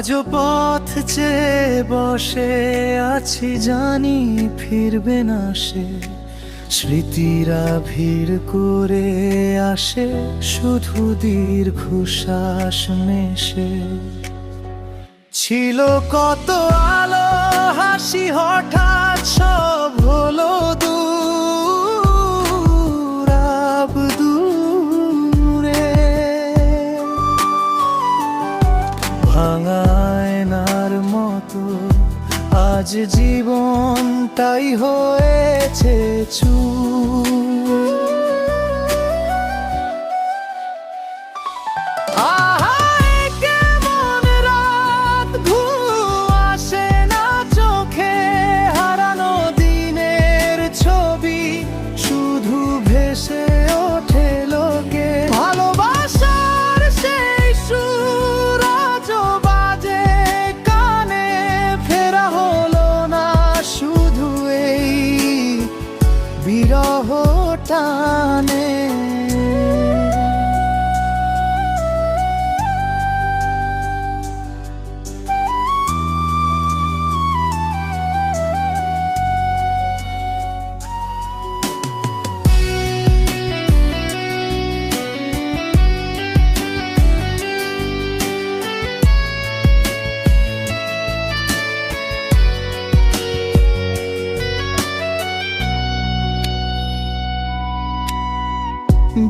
আজও পথ চেয়ে বসে আছি, জানি ফিরবে না সে। স্মৃতিরা ভিড় করে আসে, শুধু দীর্ঘশ্বাস মেশে। ছিল কত আলো হাসি, হঠাৎ সব হলো দূর, আব দূরে। ভাঙা আয়নার মতো আজ জীবনটাই হয়েছে চুর। আহা, কেমন রাত, ঘুম আসে না চোখে। হারানো দিনের ছবি শুধু ভেসে ওঠে লোকে। ভালোবাসার সেই সুর আজও বাজে কানে, ফেরা হলো না শুধু এই বিরহ টানে।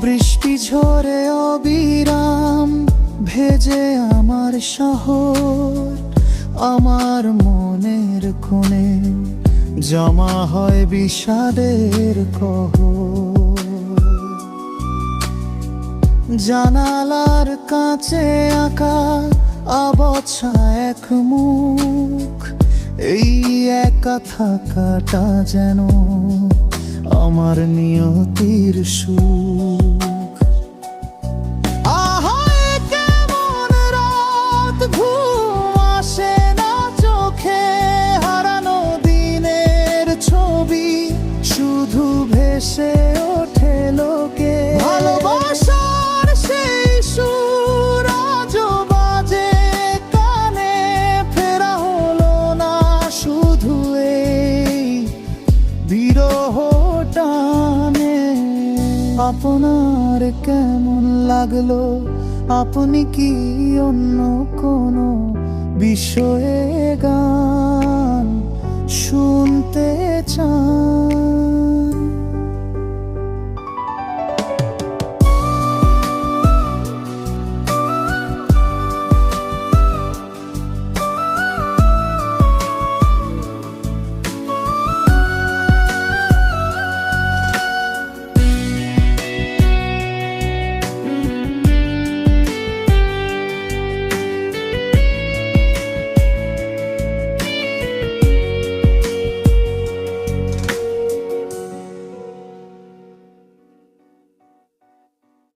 বৃষ্টি ঝরে অবিরাম ভেজে আমার শহর। আমার মনের কোণে জমা হয় বিষাদের कहर। জানালার কাছে আঁকা আবছা এক মুখ, এই একা থাকাটা যেন আমার নিয়তির সুখ। আহা, কেমন রাত, ঘুম আসে না চোখে। হারানো দিনের ছবি শুধু ভেসে ওঠে লোকে। ভালোবাসার সেই সুর আজও বাজে কানে, ফেরা হলো না শুধু এই বিরহ টানে। আপনার কেমন লাগলো, আপনি কি অন্য কোনো বিষয়ে গান শুনতে চান?